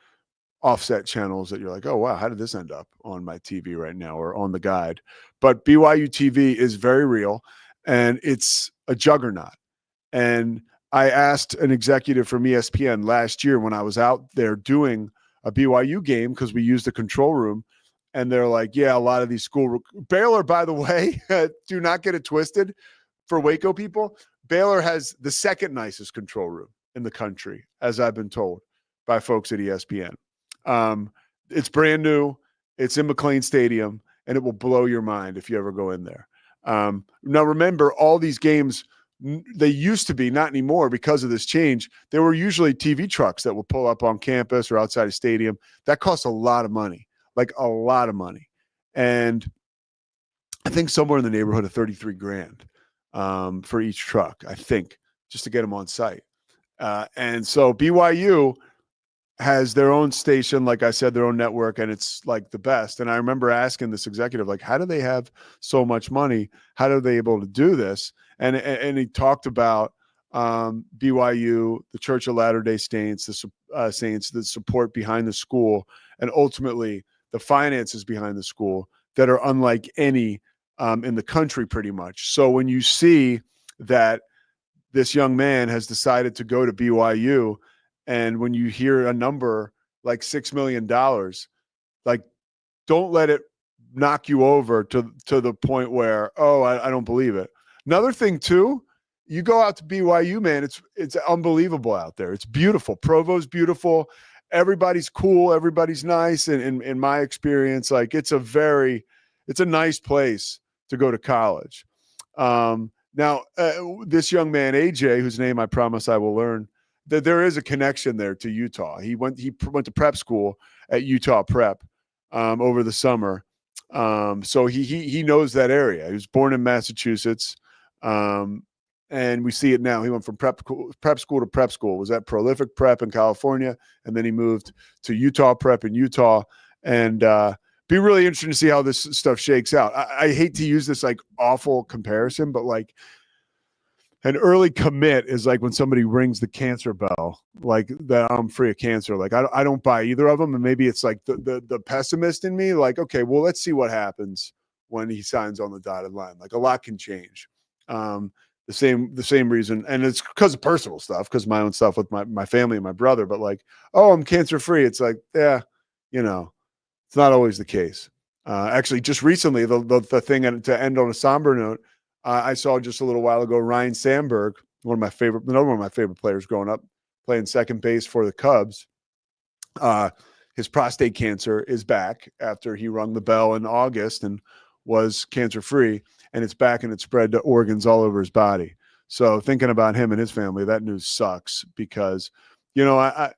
offset channels that you're like, oh, wow, how did this end up on my TV right now or on the guide? But BYU TV is very real and it's a juggernaut. And I asked an executive from ESPN last year when I was out there doing a BYU game because we used the control room. And they're like, yeah, a lot of these Baylor, by the way, do not get it twisted for Waco people. Baylor has the second nicest control room in the country, as I've been told by folks at ESPN. It's brand new. It's in McLean Stadium, and it will blow your mind if you ever go in there. Now, remember, all these games, they used to be, not anymore because of this change. There were usually TV trucks that would pull up on campus or outside a stadium. That costs a lot of money. Like a lot of money. And I think somewhere in the neighborhood of $33,000 for each truck, I think, just to get them on site. And so BYU has their own station, like I said, their own network, and it's like the best. And I remember asking this executive, like, how do they have so much money? How are they able to do this? And he talked about BYU, the Church of Latter-day Saints, the support behind the school, and ultimately the finances behind the school that are unlike any in the country pretty much. So when you see that this young man has decided to go to BYU, and when you hear a number like $6 million, like don't let it knock you over to the point where, oh, I don't believe it. Another thing too, you go out to BYU, man, it's unbelievable out there. It's beautiful. Provo's beautiful. Everybody's cool. Everybody's nice. And in my experience, like it's a nice place to go to college. Now, this young man, AJ, whose name I promise I will learn, that there is a connection there to Utah. He went to prep school at Utah Prep over the summer. So he knows that area. He was born in Massachusetts. And And we see it now. He went from prep school to prep school. Was at Prolific Prep in California, and then he moved to Utah Prep in Utah. And be really interesting to see how this stuff shakes out. I hate to use this like awful comparison, but like an early commit is like when somebody rings the cancer bell, like that I'm free of cancer. Like I don't buy either of them, and maybe it's like the pessimist in me. Like, okay, well, let's see what happens when he signs on the dotted line. Like a lot can change. The same reason, and it's because of personal stuff, because my own stuff with my family and my brother. But like, oh, I'm cancer free. It's like, yeah, it's not always the case. Actually, just recently, the thing to end on a somber note, I saw just a little while ago Ryan Sandberg, another one of my favorite players growing up, playing second base for the Cubs. His prostate cancer is back after he rung the bell in August and was cancer free. And it's back and it's spread to organs all over his body. So thinking about him and his family, that news sucks because, and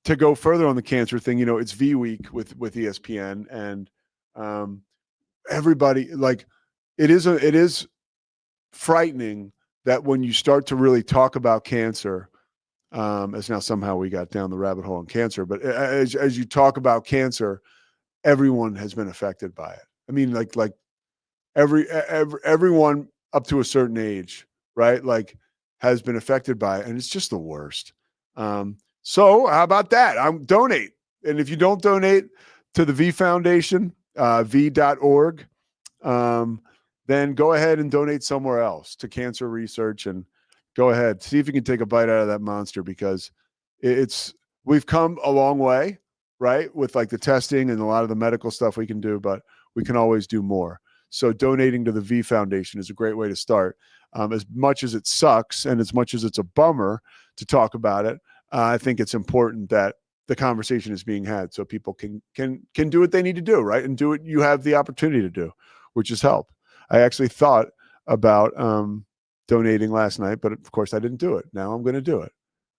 to go further on the cancer thing, it's V week with ESPN, and everybody, like, it is frightening that when you start to really talk about cancer, as now somehow we got down the rabbit hole on cancer, but as you talk about cancer, everyone has been affected by it. I mean, like everyone up to a certain age, right? Like has been affected by it, and it's just the worst. So how about that? Donate. And if you don't donate to the V Foundation, v.org, then go ahead and donate somewhere else to cancer research, and go ahead, see if you can take a bite out of that monster, because we've come a long way, right? With like the testing and a lot of the medical stuff we can do, but we can always do more. So donating to the V Foundation is a great way to start. As much as it sucks and as much as it's a bummer to talk about it, I think it's important that the conversation is being had so people can do what they need to do, right? And do what you have the opportunity to do, which is help. I actually thought about donating last night, but of course I didn't do it. Now I'm going to do it.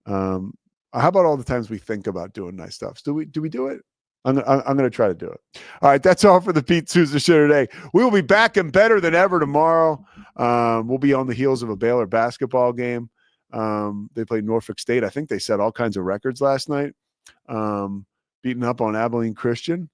How about all the times we think about doing nice stuff? Do we do it? I'm going to try to do it. All right, that's all for the Pete Sousa Show today. We will be back and better than ever tomorrow. We'll be on the heels of a Baylor basketball game. They played Norfolk State. I think they set all kinds of records last night, beating up on Abilene Christian.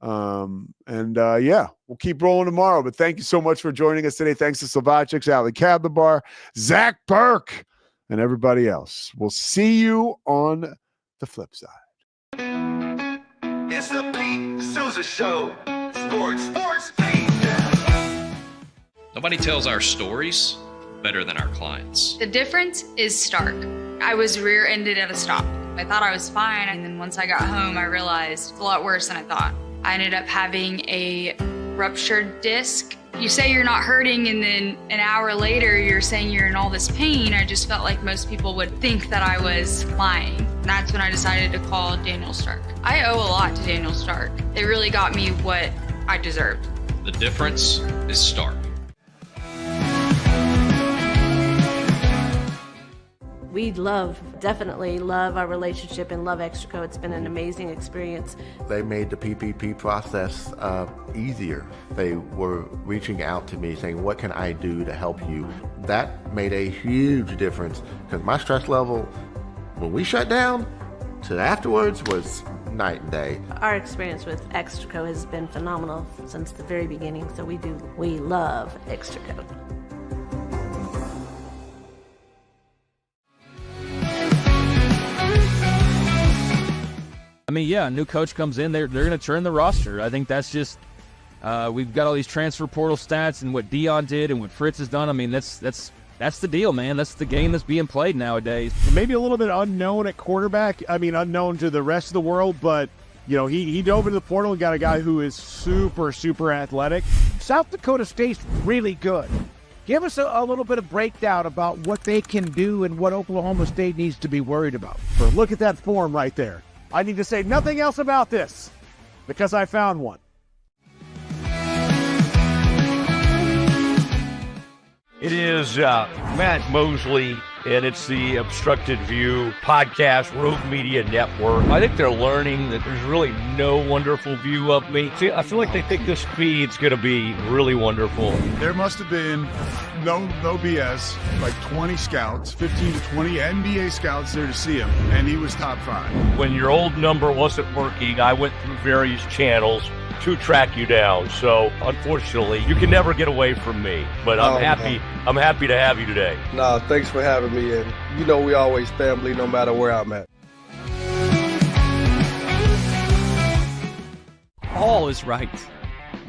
Yeah, we'll keep rolling tomorrow. But thank you so much for joining us today. Thanks to Slovacics, Allie Cadlebar, Zach Burke, and everybody else. We'll see you on the flip side. It's the Pete Sousa Show. Sports, Pete. Nobody tells our stories better than our clients. The difference is stark. I was rear-ended at a stop. I thought I was fine, and then once I got home, I realized it's a lot worse than I thought. I ended up having a ruptured disc. You say you're not hurting, and then an hour later, you're saying you're in all this pain. I just felt like most people would think that I was lying. And that's when I decided to call Daniel Stark. I owe a lot to Daniel Stark. They really got me what I deserved. The difference is stark. We definitely love our relationship and love Extraco. It's been an amazing experience. They made the PPP process easier. They were reaching out to me saying, what can I do to help you? That made a huge difference because my stress level, when we shut down, to afterwards was night and day. Our experience with Extraco has been phenomenal since the very beginning, so we love Extraco. I mean, yeah, a new coach comes in, they're going to turn the roster. I think that's just we've got all these transfer portal stats and what Dion did and what Fritz has done. I mean, that's the deal, man. That's the game that's being played nowadays. Maybe a little bit unknown at quarterback. I mean, unknown to the rest of the world, but he dove into the portal and got a guy who is super, super athletic. South Dakota State's really good. Give us a little bit of breakdown about what they can do and what Oklahoma State needs to be worried about. Look at that form right there. I need to say nothing else about this because I found one. It is Matt Mosley and it's the Obstructed View podcast, Rogue Media Network. I think they're learning that there's really no wonderful view of me. See, I feel like they think this feed's going to be really wonderful. There must have been no BS, like 20 scouts, 15 to 20 NBA scouts there to see him, and he was top 5. When your old number wasn't working, I went through various channels to track you down. So unfortunately, you can never get away from me. But I'm happy. Man. I'm happy to have you today. Nah, thanks for having me. And you know we always family, no matter where I'm at. All is right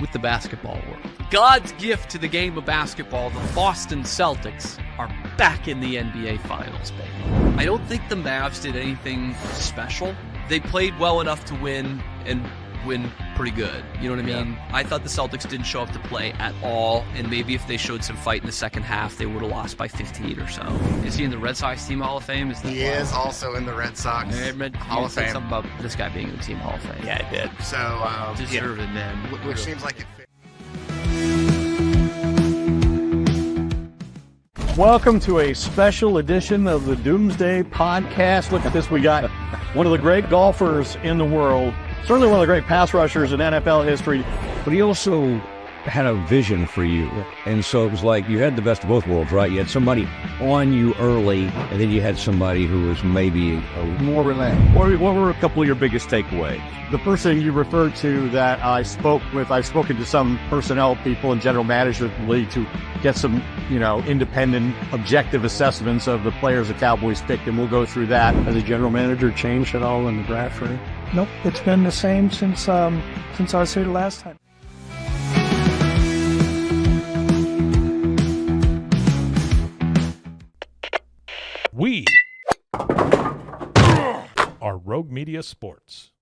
with the basketball world. God's gift to the game of basketball, the Boston Celtics are back in the NBA Finals, baby. I don't think the Mavs did anything special. They played well enough to win and win pretty good. You know what I mean? Yeah. I thought the Celtics didn't show up to play at all, and maybe if they showed some fight in the second half, they would have lost by 15 or so. Is he in the Red Sox Team Hall of Fame? He is also in the Red Sox Hall of Fame. Something about this guy being in the Team Hall of Fame. Yeah, I did. So, deserved, man. Which seems like it fits. Welcome to a special edition of the Doomsday Podcast. Look at this. We got one of the great golfers in the world, certainly one of the great pass rushers in NFL history. But he also had a vision for you. And so it was like you had the best of both worlds, right? You had somebody on you early, and then you had somebody who was maybe more relaxed. What were a couple of your biggest takeaways? The person you referred to that I spoke with, I've spoken to some personnel people and general managers of the league to get some, independent, objective assessments of the players the Cowboys picked, and we'll go through that. Has the general manager changed at all in the draft for you? Nope, it's been the same since I was here the last time. We are Rogue Media Sports.